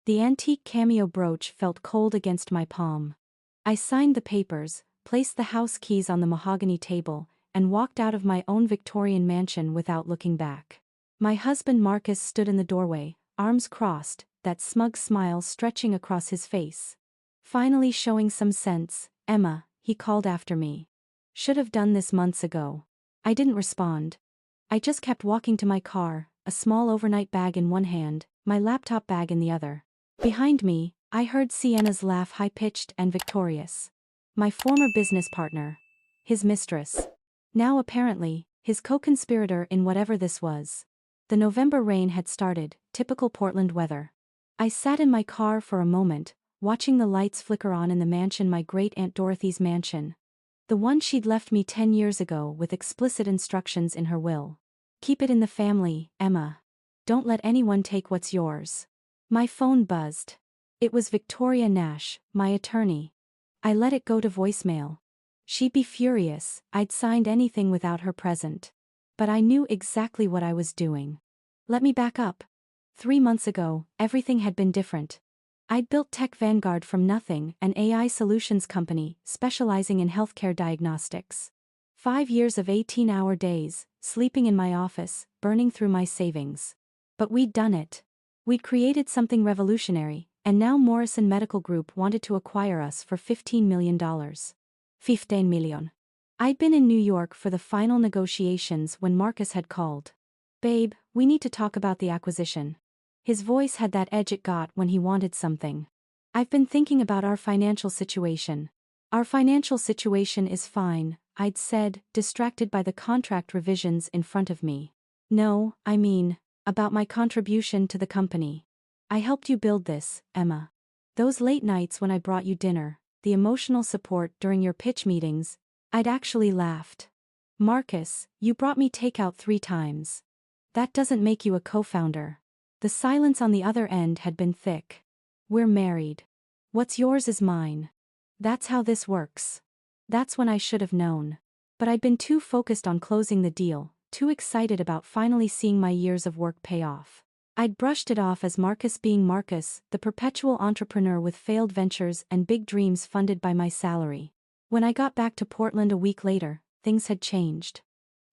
The antique cameo brooch felt cold against my palm. I signed the papers, placed the house keys on the mahogany table, and walked out of my own Victorian mansion without looking back. My husband Marcus stood in the doorway, arms crossed, that smug smile stretching across his face. Finally showing some sense, Emma, he called after me. Should have done this months ago. I didn't respond. I just kept walking to my car, a small overnight bag in one hand, my laptop bag in the other. Behind me, I heard Sienna's laugh, high-pitched and victorious. My former business partner. His mistress. Now apparently, his co-conspirator in whatever this was. The November rain had started, typical Portland weather. I sat in my car for a moment, watching the lights flicker on in the mansion, my great-aunt Dorothy's mansion. The one she'd left me 10 years ago with explicit instructions in her will. Keep it in the family, Emma. Don't let anyone take what's yours. My phone buzzed. It was Victoria Nash, my attorney. I let it go to voicemail. She'd be furious, I'd signed anything without her present. But I knew exactly what I was doing. Let me back up. 3 months ago, everything had been different. I'd built Tech Vanguard from nothing, an AI solutions company specializing in healthcare diagnostics. 5 years of 18-hour days, sleeping in my office, burning through my savings. But we'd done it. We'd created something revolutionary, and now Morrison Medical Group wanted to acquire us for $15 million. 15 million. I'd been in New York for the final negotiations when Marcus had called. Babe, we need to talk about the acquisition. His voice had that edge it got when he wanted something. I've been thinking about our financial situation. Our financial situation is fine, I'd said, distracted by the contract revisions in front of me. No, I mean, about my contribution to the company. I helped you build this, Emma. Those late nights when I brought you dinner, the emotional support during your pitch meetings, I'd actually laughed. Marcus, you brought me takeout 3 times. That doesn't make you a co-founder. The silence on the other end had been thick. We're married. What's yours is mine. That's how this works. That's when I should have known. But I'd been too focused on closing the deal, too excited about finally seeing my years of work pay off. I'd brushed it off as Marcus being Marcus, the perpetual entrepreneur with failed ventures and big dreams funded by my salary. When I got back to Portland a week later, things had changed.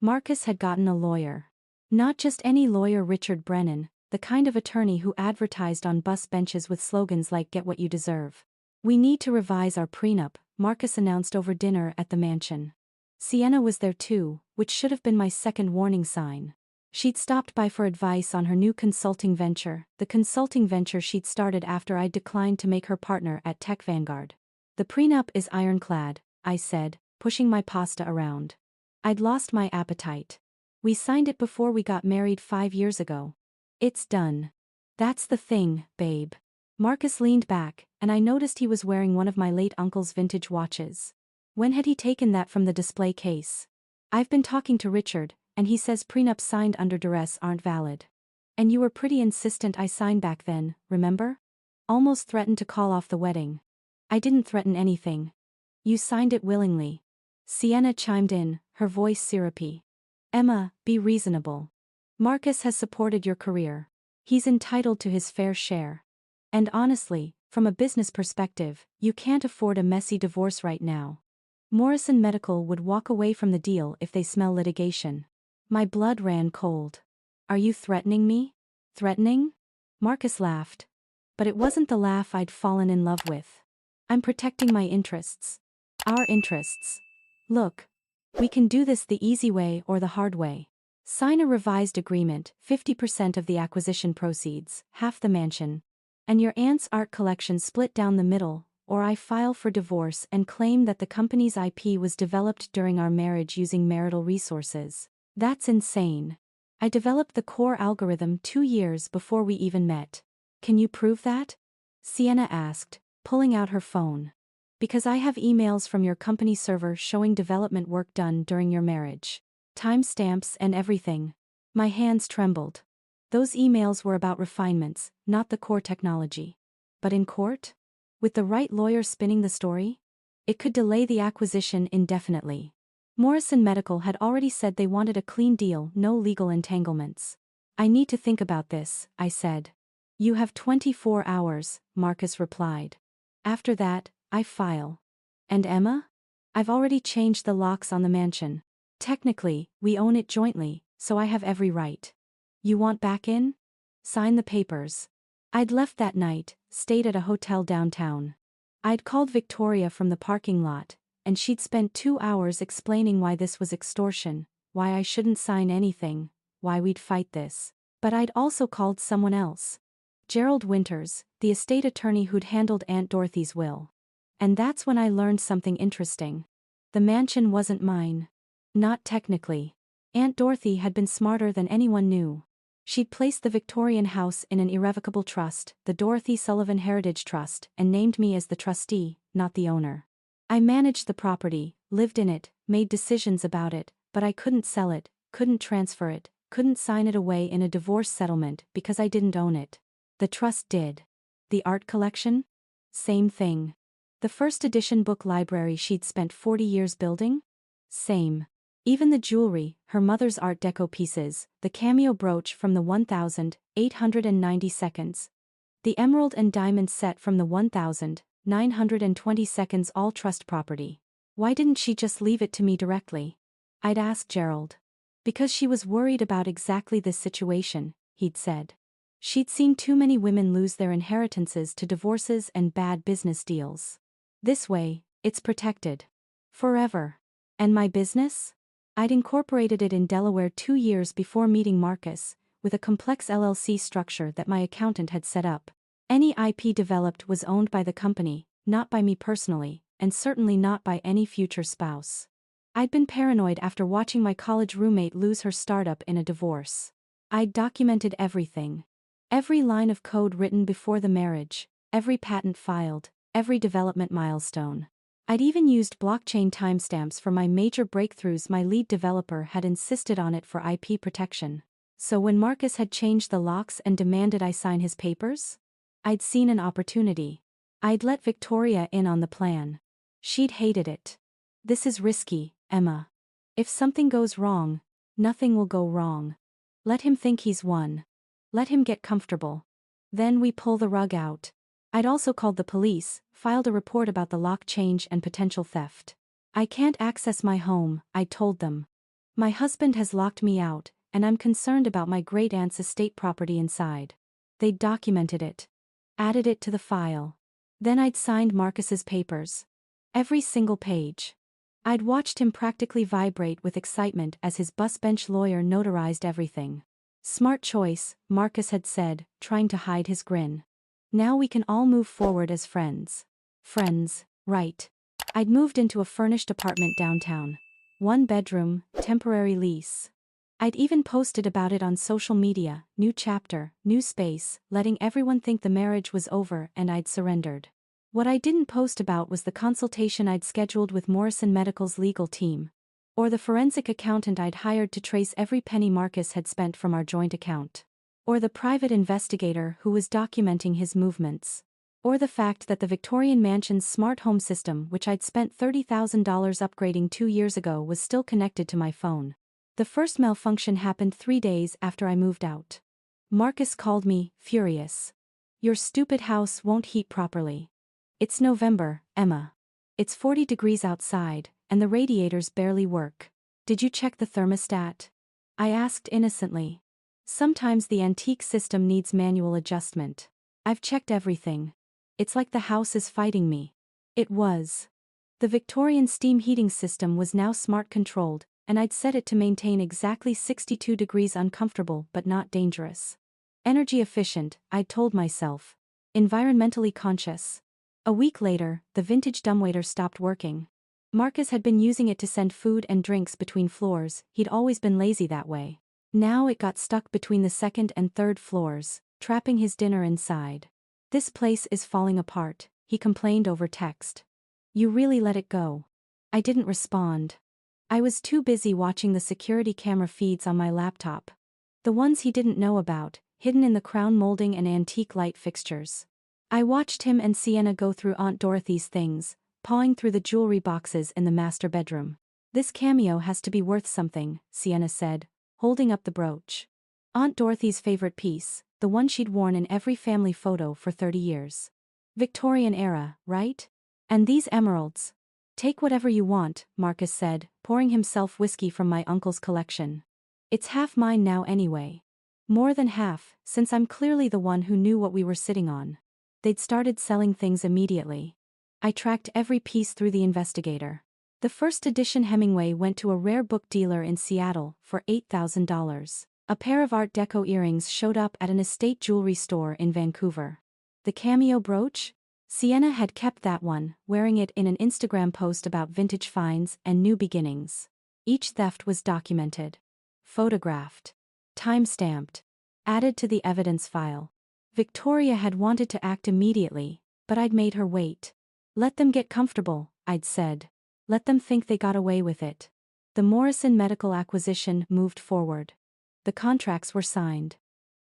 Marcus had gotten a lawyer. Not just any lawyer, Richard Brennan, the kind of attorney who advertised on bus benches with slogans like "Get what you deserve." We need to revise our prenup, Marcus announced over dinner at the mansion. Sienna was there too, which should have been my second warning sign. She'd stopped by for advice on her new consulting venture, the consulting venture she'd started after I'd declined to make her partner at Tech Vanguard. The prenup is ironclad, I said, pushing my pasta around. I'd lost my appetite. We signed it before we got married 5 years ago. It's done. That's the thing, babe. Marcus leaned back, and I noticed he was wearing one of my late uncle's vintage watches. When had he taken that from the display case? I've been talking to Richard, and he says prenups signed under duress aren't valid. And you were pretty insistent I sign back then, remember? Almost threatened to call off the wedding. I didn't threaten anything. You signed it willingly. Sienna chimed in, her voice syrupy. Emma, be reasonable. Marcus has supported your career. He's entitled to his fair share. And honestly, from a business perspective, you can't afford a messy divorce right now. Morrison Medical would walk away from the deal if they smell litigation. My blood ran cold. Are you threatening me? Threatening? Marcus laughed. But it wasn't the laugh I'd fallen in love with. I'm protecting my interests. Our interests. Look. We can do this the easy way or the hard way. Sign a revised agreement, 50% of the acquisition proceeds, half the mansion. And your aunt's art collection split down the middle, or I file for divorce and claim that the company's IP was developed during our marriage using marital resources. That's insane. I developed the core algorithm 2 years before we even met. Can you prove that? Sienna asked, pulling out her phone. Because I have emails from your company server showing development work done during your marriage. Timestamps and everything. My hands trembled. Those emails were about refinements, not the core technology. But in court? With the right lawyer spinning the story? It could delay the acquisition indefinitely. Morrison Medical had already said they wanted a clean deal, no legal entanglements. I need to think about this, I said. You have 24 hours, Marcus replied. After that, I file. And Emma? I've already changed the locks on the mansion. Technically, we own it jointly, so I have every right. You want back in? Sign the papers. I'd left that night, stayed at a hotel downtown. I'd called Victoria from the parking lot, and she'd spent 2 hours explaining why this was extortion, why I shouldn't sign anything, why we'd fight this. But I'd also called someone else. Gerald Winters, the estate attorney who'd handled Aunt Dorothy's will. And that's when I learned something interesting. The mansion wasn't mine. Not technically. Aunt Dorothy had been smarter than anyone knew. She'd placed the Victorian house in an irrevocable trust, the Dorothy Sullivan Heritage Trust, and named me as the trustee, not the owner. I managed the property, lived in it, made decisions about it, but I couldn't sell it, couldn't transfer it, couldn't sign it away in a divorce settlement because I didn't own it. The trust did. The art collection? Same thing. The first edition book library she'd spent 40 years building? Same. Even the jewelry, her mother's Art Deco pieces, the cameo brooch from the 1,890 seconds. The emerald and diamond set from the 1,920 seconds, all trust property. Why didn't she just leave it to me directly? I'd asked Gerald. Because she was worried about exactly this situation, he'd said. She'd seen too many women lose their inheritances to divorces and bad business deals. This way, it's protected. Forever. And my business? I'd incorporated it in Delaware 2 years before meeting Marcus, with a complex LLC structure that my accountant had set up. Any IP developed was owned by the company, not by me personally, and certainly not by any future spouse. I'd been paranoid after watching my college roommate lose her startup in a divorce. I'd documented everything. Every line of code written before the marriage, every patent filed, every development milestone. I'd even used blockchain timestamps for my major breakthroughs. My lead developer had insisted on it for IP protection. So when Marcus had changed the locks and demanded I sign his papers? I'd seen an opportunity. I'd let Victoria in on the plan. She'd hated it. This is risky, Emma. If something goes wrong, nothing will go wrong. Let him think he's won. Let him get comfortable. Then we pull the rug out. I'd also called the police, filed a report about the lock change and potential theft. I can't access my home, I told them. My husband has locked me out, and I'm concerned about my great-aunt's estate property inside. They'd documented it. Added it to the file. Then I'd signed Marcus's papers. Every single page. I'd watched him practically vibrate with excitement as his bus bench lawyer notarized everything. Smart choice, Marcus had said, trying to hide his grin. Now we can all move forward as friends. Friends, right. I'd moved into a furnished apartment downtown. 1 bedroom, temporary lease. I'd even posted about it on social media, new chapter, new space, letting everyone think the marriage was over and I'd surrendered. What I didn't post about was the consultation I'd scheduled with Morrison Medical's legal team. Or the forensic accountant I'd hired to trace every penny Marcus had spent from our joint account. Or the private investigator who was documenting his movements. Or the fact that the Victorian mansion's smart home system, which I'd spent $30,000 upgrading 2 years ago, was still connected to my phone. The first malfunction happened 3 days after I moved out. Marcus called me, furious. Your stupid house won't heat properly. It's November, Emma. It's 40 degrees outside, and the radiators barely work. Did you check the thermostat? I asked innocently. Sometimes the antique system needs manual adjustment. I've checked everything. It's like the house is fighting me. It was. The Victorian steam heating system was now smart controlled, and I'd set it to maintain exactly 62 degrees, uncomfortable but not dangerous. Energy efficient, I'd told myself. Environmentally conscious. A week later, the vintage dumbwaiter stopped working. Marcus had been using it to send food and drinks between floors. He'd always been lazy that way. Now it got stuck between the 2nd and 3rd floors, trapping his dinner inside. This place is falling apart, he complained over text. You really let it go. I didn't respond. I was too busy watching the security camera feeds on my laptop. The ones he didn't know about, hidden in the crown molding and antique light fixtures. I watched him and Sienna go through Aunt Dorothy's things, pawing through the jewelry boxes in the master bedroom. This cameo has to be worth something, Sienna said, holding up the brooch. Aunt Dorothy's favorite piece, the one she'd worn in every family photo for 30 years. Victorian era, right? And these emeralds. Take whatever you want, Marcus said, pouring himself whiskey from my uncle's collection. It's half mine now anyway. More than half, since I'm clearly the one who knew what we were sitting on. They'd started selling things immediately. I tracked every piece through the investigator. The first edition Hemingway went to a rare book dealer in Seattle for $8,000. A pair of Art Deco earrings showed up at an estate jewelry store in Vancouver. The cameo brooch? Sienna had kept that one, wearing it in an Instagram post about vintage finds and new beginnings. Each theft was documented. Photographed. Time-stamped. Added to the evidence file. Victoria had wanted to act immediately, but I'd made her wait. Let them get comfortable, I'd said. Let them think they got away with it. The Morrison medical acquisition moved forward. The contracts were signed.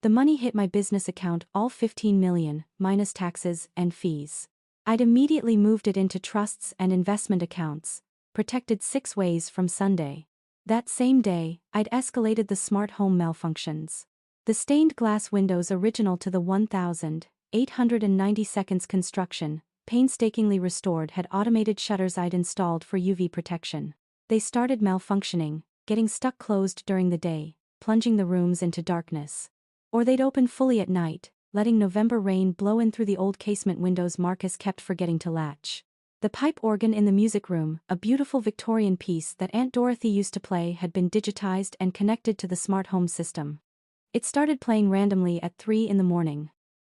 The money hit my business account, all $15 million, minus taxes and fees. I'd immediately moved it into trusts and investment accounts, protected 6 ways from Sunday. That same day, I'd escalated the smart home malfunctions. The stained glass windows original to the 1,890 construction, painstakingly restored, had automated shutters I'd installed for UV protection. They started malfunctioning, getting stuck closed during the day, plunging the rooms into darkness. Or they'd open fully at night, letting November rain blow in through the old casement windows Marcus kept forgetting to latch. The pipe organ in the music room, a beautiful Victorian piece that Aunt Dorothy used to play, had been digitized and connected to the smart home system. It started playing randomly at 3 in the morning.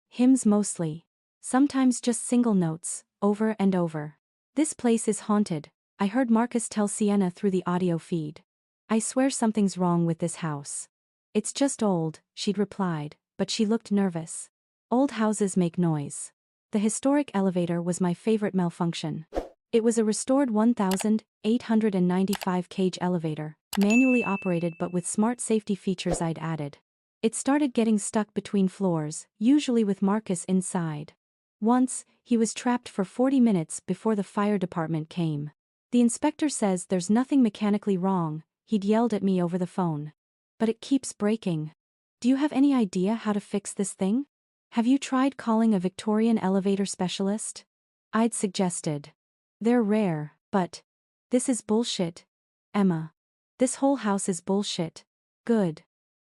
Hymns mostly. Sometimes just single notes, over and over. This place is haunted, I heard Marcus tell Sienna through the audio feed. I swear something's wrong with this house. It's just old, she'd replied, but she looked nervous. Old houses make noise. The historic elevator was my favorite malfunction. It was a restored 1,895 cage elevator, manually operated but with smart safety features I'd added. It started getting stuck between floors, usually with Marcus inside. Once, he was trapped for 40 minutes before the fire department came. The inspector says there's nothing mechanically wrong, he'd yelled at me over the phone. But it keeps breaking. Do you have any idea how to fix this thing? Have you tried calling a Victorian elevator specialist? I'd suggested. They're rare, but... This is bullshit. Emma. This whole house is bullshit. Good.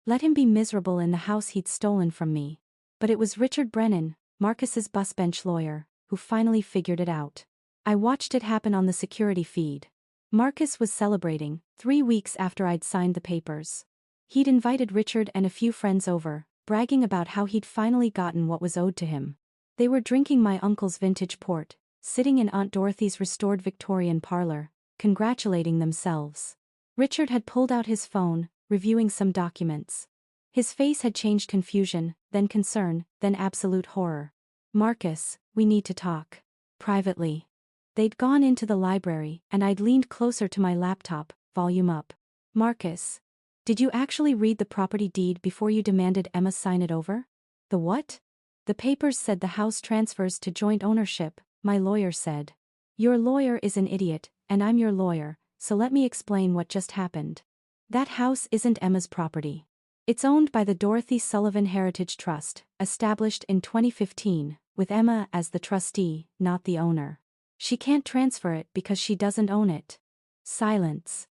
Let him be miserable in the house he'd stolen from me. But it was Richard Brennan, Marcus's bus bench lawyer, who finally figured it out. I watched it happen on the security feed. Marcus was celebrating, 3 weeks after I'd signed the papers. He'd invited Richard and a few friends over, bragging about how he'd finally gotten what was owed to him. They were drinking my uncle's vintage port, sitting in Aunt Dorothy's restored Victorian parlor, congratulating themselves. Richard had pulled out his phone, reviewing some documents. His face had changed confusion, then concern, then absolute horror. Marcus, we need to talk. Privately. They'd gone into the library, and I'd leaned closer to my laptop, volume up. Marcus. Did you actually read the property deed before you demanded Emma sign it over? The what? The papers said the house transfers to joint ownership, my lawyer said. Your lawyer is an idiot, and I'm your lawyer, so let me explain what just happened. That house isn't Emma's property. It's owned by the Dorothy Sullivan Heritage Trust, established in 2015, with Emma as the trustee, not the owner. She can't transfer it because she doesn't own it. Silence.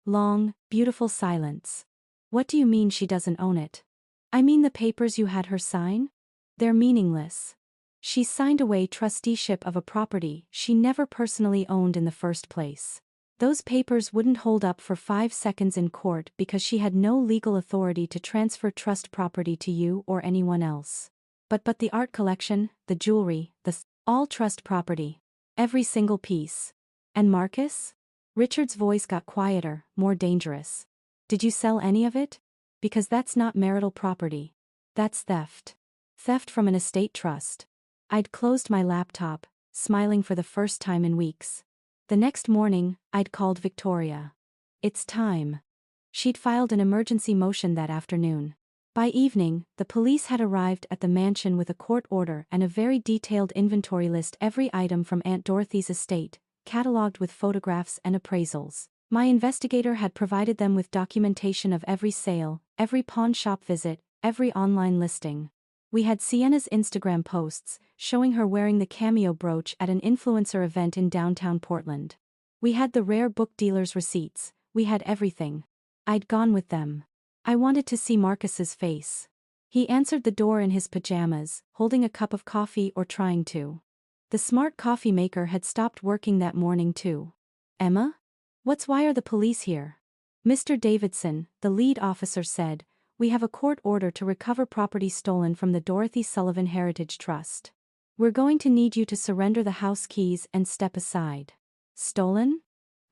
Long, beautiful silence. What do you mean she doesn't own it? I mean the papers you had her sign? They're meaningless. She signed away trusteeship of a property she never personally owned in the first place. Those papers wouldn't hold up for 5 seconds in court because she had no legal authority to transfer trust property to you or anyone else. But the art collection, the jewelry, all trust property. Every single piece. And Marcus? Richard's voice got quieter, more dangerous. Did you sell any of it? Because that's not marital property. That's theft. Theft from an estate trust. I'd closed my laptop, smiling for the first time in weeks. The next morning, I'd called Victoria. It's time. She'd filed an emergency motion that afternoon. By evening, the police had arrived at the mansion with a court order and a very detailed inventory list, every item from Aunt Dorothy's estate, catalogued with photographs and appraisals. My investigator had provided them with documentation of every sale, every pawn shop visit, every online listing. We had Sienna's Instagram posts, showing her wearing the cameo brooch at an influencer event in downtown Portland. We had the rare book dealer's receipts, we had everything. I'd gone with them. I wanted to see Marcus's face. He answered the door in his pajamas, holding a cup of coffee or trying to. The smart coffee maker had stopped working that morning too. Emma? Why are the police here? Mr. Davidson, the lead officer said, we have a court order to recover property stolen from the Dorothy Sullivan Heritage Trust. We're going to need you to surrender the house keys and step aside. Stolen?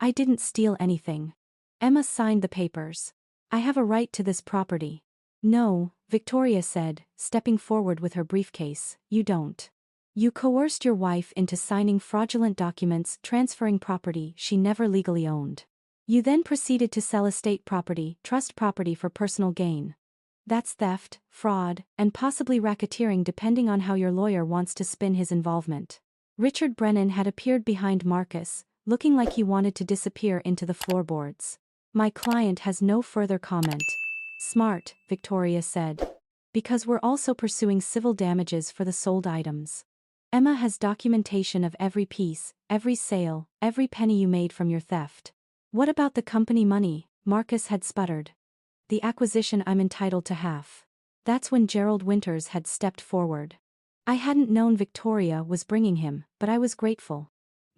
I didn't steal anything. Emma signed the papers. I have a right to this property. No, Victoria said, stepping forward with her briefcase, you don't. You coerced your wife into signing fraudulent documents transferring property she never legally owned. You then proceeded to sell estate property, trust property for personal gain. That's theft, fraud, and possibly racketeering depending on how your lawyer wants to spin his involvement. Richard Brennan had appeared behind Marcus, looking like he wanted to disappear into the floorboards. My client has no further comment. Smart, Victoria said. Because we're also pursuing civil damages for the sold items. Emma has documentation of every piece, every sale, every penny you made from your theft. What about the company money? Marcus had sputtered. The acquisition I'm entitled to half. That's when Gerald Winters had stepped forward. I hadn't known Victoria was bringing him, but I was grateful.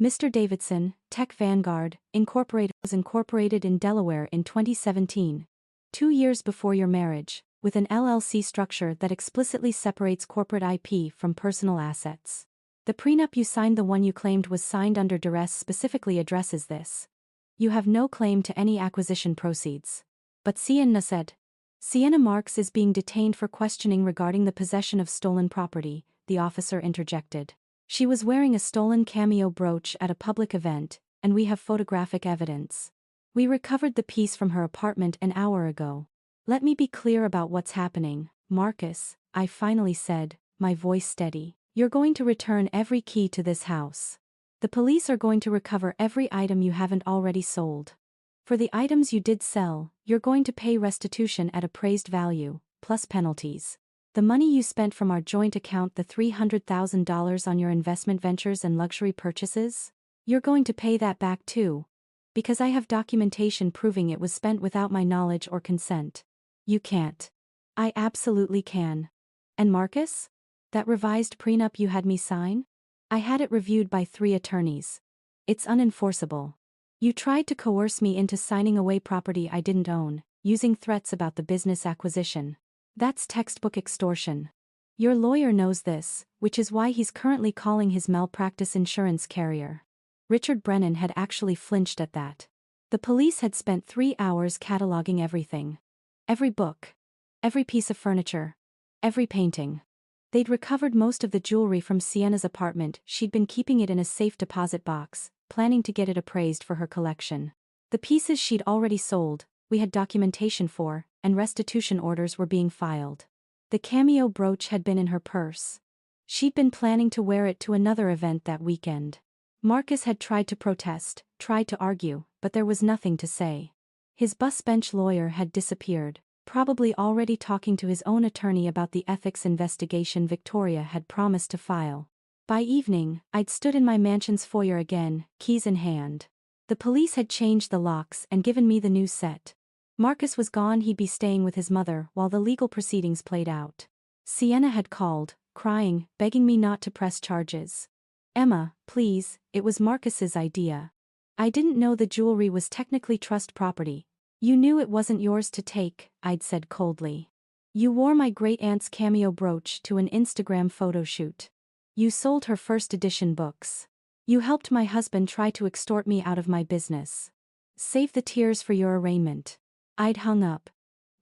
Mr. Davidson, Tech Vanguard, Incorporated was incorporated in Delaware in 2017. 2 years before your marriage, with an LLC structure that explicitly separates corporate IP from personal assets. The prenup you signed, the one you claimed was signed under duress, specifically addresses this. You have no claim to any acquisition proceeds. But Sienna said. Sienna Marks is being detained for questioning regarding the possession of stolen property, the officer interjected. She was wearing a stolen cameo brooch at a public event, and we have photographic evidence. We recovered the piece from her apartment an hour ago. Let me be clear about what's happening, Marcus, I finally said, my voice steady. You're going to return every key to this house. The police are going to recover every item you haven't already sold. For the items you did sell, you're going to pay restitution at appraised value, plus penalties. The money you spent from our joint account, the $300,000 on your investment ventures and luxury purchases? You're going to pay that back too. Because I have documentation proving it was spent without my knowledge or consent. You can't. I absolutely can. And Marcus? That revised prenup you had me sign? I had it reviewed by 3 attorneys. It's unenforceable. You tried to coerce me into signing away property I didn't own, using threats about the business acquisition. That's textbook extortion. Your lawyer knows this, which is why he's currently calling his malpractice insurance carrier. Richard Brennan had actually flinched at that. The police had spent 3 hours cataloging everything. Every book. Every piece of furniture. Every painting. They'd recovered most of the jewelry from Sienna's apartment. She'd been keeping it in a safe deposit box, planning to get it appraised for her collection. The pieces she'd already sold, we had documentation for, and restitution orders were being filed. The cameo brooch had been in her purse. She'd been planning to wear it to another event that weekend. Marcus had tried to protest, tried to argue, but there was nothing to say. His bus bench lawyer had disappeared, probably already talking to his own attorney about the ethics investigation Victoria had promised to file. By evening, I'd stood in my mansion's foyer again, keys in hand. The police had changed the locks and given me the new set. Marcus was gone. He'd be staying with his mother while the legal proceedings played out. Sienna had called, crying, begging me not to press charges. Emma, please, it was Marcus's idea. I didn't know the jewelry was technically trust property. You knew it wasn't yours to take, I'd said coldly. You wore my great-aunt's cameo brooch to an Instagram photo shoot. You sold her first edition books. You helped my husband try to extort me out of my business. Save the tears for your arraignment. I'd hung up.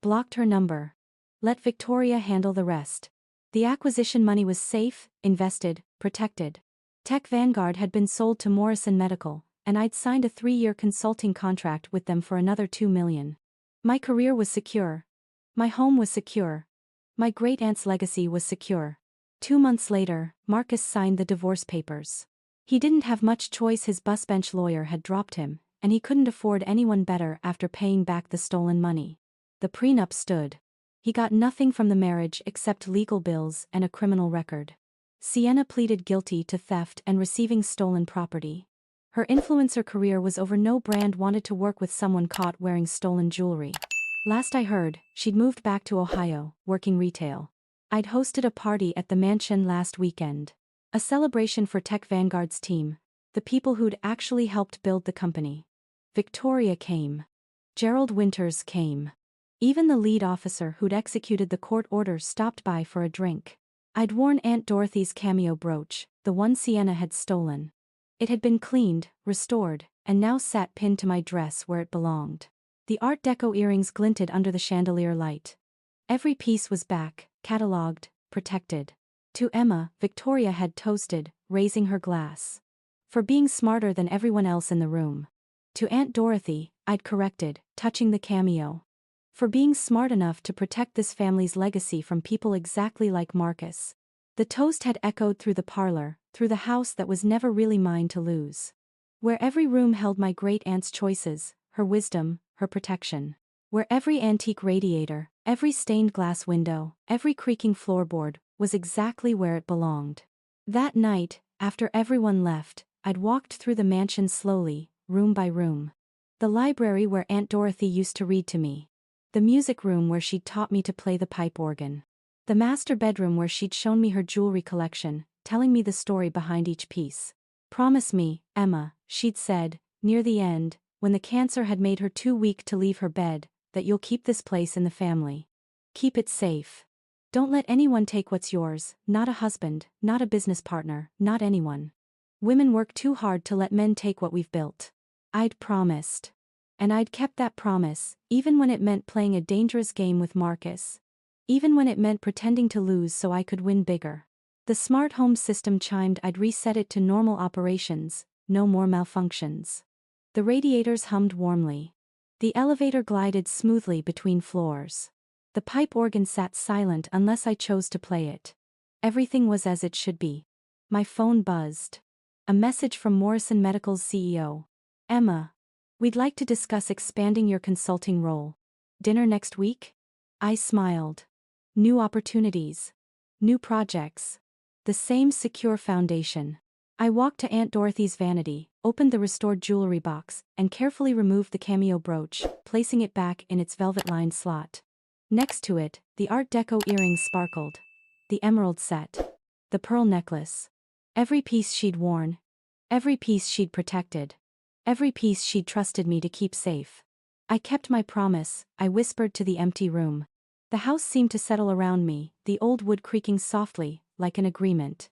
Blocked her number. Let Victoria handle the rest. The acquisition money was safe, invested, protected. Tech Vanguard had been sold to Morrison Medical, and I'd signed a 3-year consulting contract with them for another $2 million. My career was secure. My home was secure. My great-aunt's legacy was secure. 2 months later, Marcus signed the divorce papers. He didn't have much choice. His bus bench lawyer had dropped him, and he couldn't afford anyone better after paying back the stolen money. The prenup stood. He got nothing from the marriage except legal bills and a criminal record. Sienna pleaded guilty to theft and receiving stolen property. Her influencer career was over. No brand wanted to work with someone caught wearing stolen jewelry. Last I heard, she'd moved back to Ohio, working retail. I'd hosted a party at the mansion last weekend. A celebration for Tech Vanguard's team, the people who'd actually helped build the company. Victoria came. Gerald Winters came. Even the lead officer who'd executed the court order stopped by for a drink. I'd worn Aunt Dorothy's cameo brooch, the one Sienna had stolen. It had been cleaned, restored, and now sat pinned to my dress where it belonged. The Art Deco earrings glinted under the chandelier light. Every piece was back, catalogued, protected. To Emma, Victoria had toasted, raising her glass. For being smarter than everyone else in the room. To Aunt Dorothy, I'd corrected, touching the cameo. For being smart enough to protect this family's legacy from people exactly like Marcus. The toast had echoed through the parlor, through the house that was never really mine to lose. Where every room held my great-aunt's choices, her wisdom, her protection. Where every antique radiator, every stained glass window, every creaking floorboard, was exactly where it belonged. That night, after everyone left, I'd walked through the mansion slowly, room by room. The library where Aunt Dorothy used to read to me. The music room where she'd taught me to play the pipe organ. The master bedroom where she'd shown me her jewelry collection, telling me the story behind each piece. Promise me, Emma, she'd said, near the end, when the cancer had made her too weak to leave her bed, that you'll keep this place in the family. Keep it safe. Don't let anyone take what's yours, not a husband, not a business partner, not anyone. Women work too hard to let men take what we've built. I'd promised. And I'd kept that promise, even when it meant playing a dangerous game with Marcus. Even when it meant pretending to lose so I could win bigger. The smart home system chimed. I'd reset it to normal operations, no more malfunctions. The radiators hummed warmly. The elevator glided smoothly between floors. The pipe organ sat silent unless I chose to play it. Everything was as it should be. My phone buzzed. A message from Morrison Medical's CEO. Emma. We'd like to discuss expanding your consulting role. Dinner next week? I smiled. New opportunities. New projects. The same secure foundation. I walked to Aunt Dorothy's vanity, opened the restored jewelry box, and carefully removed the cameo brooch, placing it back in its velvet-lined slot. Next to it, the Art Deco earrings sparkled. The emerald set. The pearl necklace. Every piece she'd worn. Every piece she'd protected. Every piece she'd trusted me to keep safe. I kept my promise, I whispered to the empty room. The house seemed to settle around me, the old wood creaking softly, like an agreement.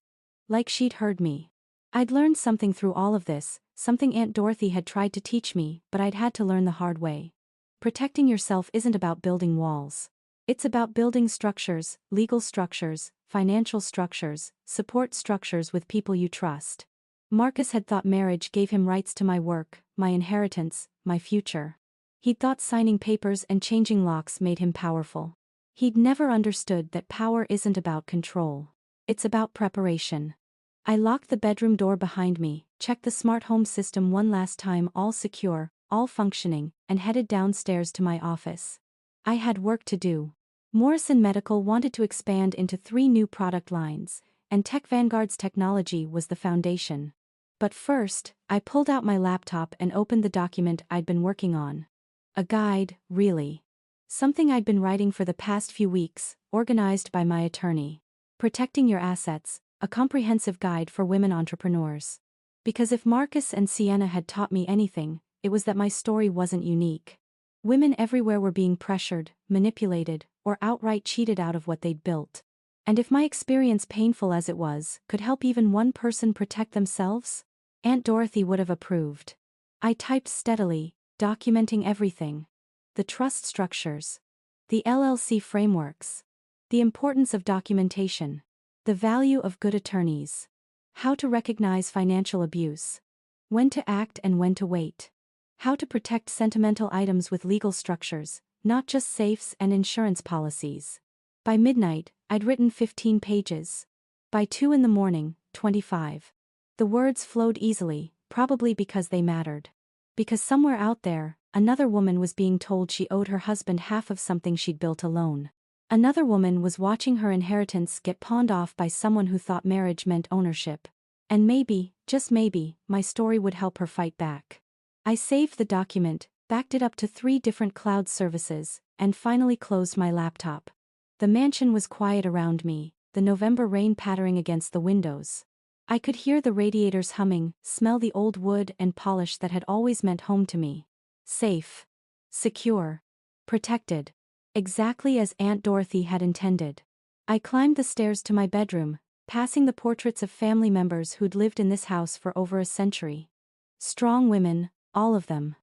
Like she'd heard me. I'd learned something through all of this, something Aunt Dorothy had tried to teach me, but I'd had to learn the hard way. Protecting yourself isn't about building walls. It's about building structures, legal structures, financial structures, support structures with people you trust. Marcus had thought marriage gave him rights to my work, my inheritance, my future. He'd thought signing papers and changing locks made him powerful. He'd never understood that power isn't about control. It's about preparation. I locked the bedroom door behind me, checked the smart home system one last time, all secure, all functioning, and headed downstairs to my office. I had work to do. Morrison Medical wanted to expand into 3 new product lines, and Tech Vanguard's technology was the foundation. But first, I pulled out my laptop and opened the document I'd been working on. A guide, really. Something I'd been writing for the past few weeks, organized by my attorney. Protecting Your Assets, a comprehensive guide for women entrepreneurs. Because if Marcus and Sienna had taught me anything, it was that my story wasn't unique. Women everywhere were being pressured, manipulated, or outright cheated out of what they'd built. And if my experience, painful as it was, could help even one person protect themselves, Aunt Dorothy would have approved. I typed steadily, documenting everything. The trust structures. The LLC frameworks. The importance of documentation. The value of good attorneys. How to recognize financial abuse. When to act and when to wait. How to protect sentimental items with legal structures, not just safes and insurance policies. By midnight, I'd written 15 pages. By 2 in the morning, 25. The words flowed easily, probably because they mattered. Because somewhere out there, another woman was being told she owed her husband half of something she'd built alone. Another woman was watching her inheritance get pawned off by someone who thought marriage meant ownership. And maybe, just maybe, my story would help her fight back. I saved the document, backed it up to 3 different cloud services, and finally closed my laptop. The mansion was quiet around me, the November rain pattering against the windows. I could hear the radiators humming, smell the old wood and polish that had always meant home to me. Safe. Secure. Protected. Exactly as Aunt Dorothy had intended. I climbed the stairs to my bedroom, passing the portraits of family members who'd lived in this house for over a century. Strong women, all of them.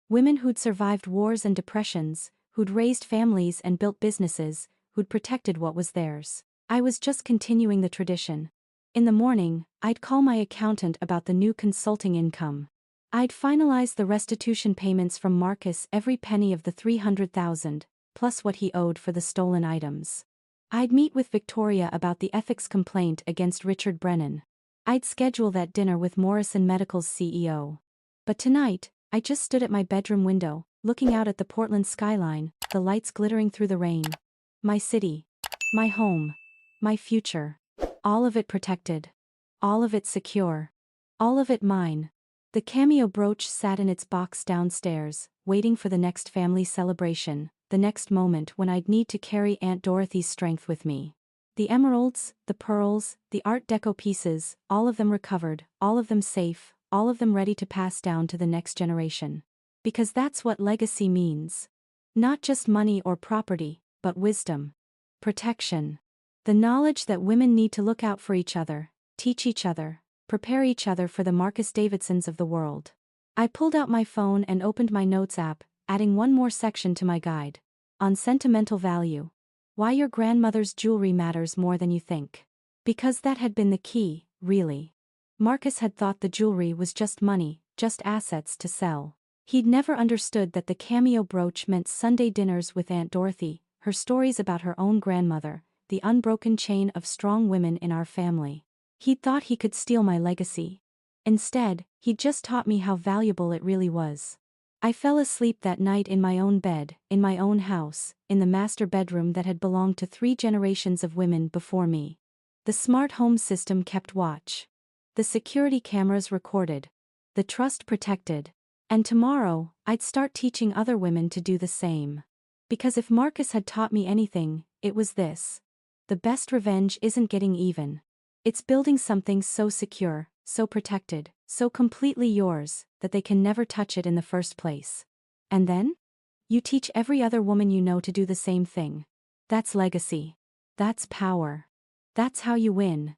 Women who'd survived wars and depressions, who'd raised families and built businesses, who'd protected what was theirs. I was just continuing the tradition. In the morning, I'd call my accountant about the new consulting income. I'd finalize the restitution payments from Marcus, every penny of the $300,000, plus what he owed for the stolen items. I'd meet with Victoria about the ethics complaint against Richard Brennan. I'd schedule that dinner with Morrison Medical's CEO. But tonight, I just stood at my bedroom window, looking out at the Portland skyline, the lights glittering through the rain. My city. My home. My future. All of it protected. All of it secure. All of it mine. The cameo brooch sat in its box downstairs, waiting for the next family celebration, the next moment when I'd need to carry Aunt Dorothy's strength with me. The emeralds, the pearls, the Art Deco pieces, all of them recovered, all of them safe, all of them ready to pass down to the next generation. Because that's what legacy means. Not just money or property, but wisdom. Protection. The knowledge that women need to look out for each other, teach each other, prepare each other for the Marcus Davidsons of the world. I pulled out my phone and opened my notes app, adding one more section to my guide. On sentimental value. Why your grandmother's jewelry matters more than you think. Because that had been the key, really. Marcus had thought the jewelry was just money, just assets to sell. He'd never understood that the cameo brooch meant Sunday dinners with Aunt Dorothy, her stories about her own grandmother, the unbroken chain of strong women in our family. He'd thought he could steal my legacy. Instead, he'd just taught me how valuable it really was. I fell asleep that night in my own bed, in my own house, in the master bedroom that had belonged to 3 generations of women before me. The smart home system kept watch. The security cameras recorded. The trust protected. And tomorrow, I'd start teaching other women to do the same. Because if Marcus had taught me anything, it was this. The best revenge isn't getting even. It's building something so secure, so protected, so completely yours, that they can never touch it in the first place. And then? You teach every other woman you know to do the same thing. That's legacy. That's power. That's how you win.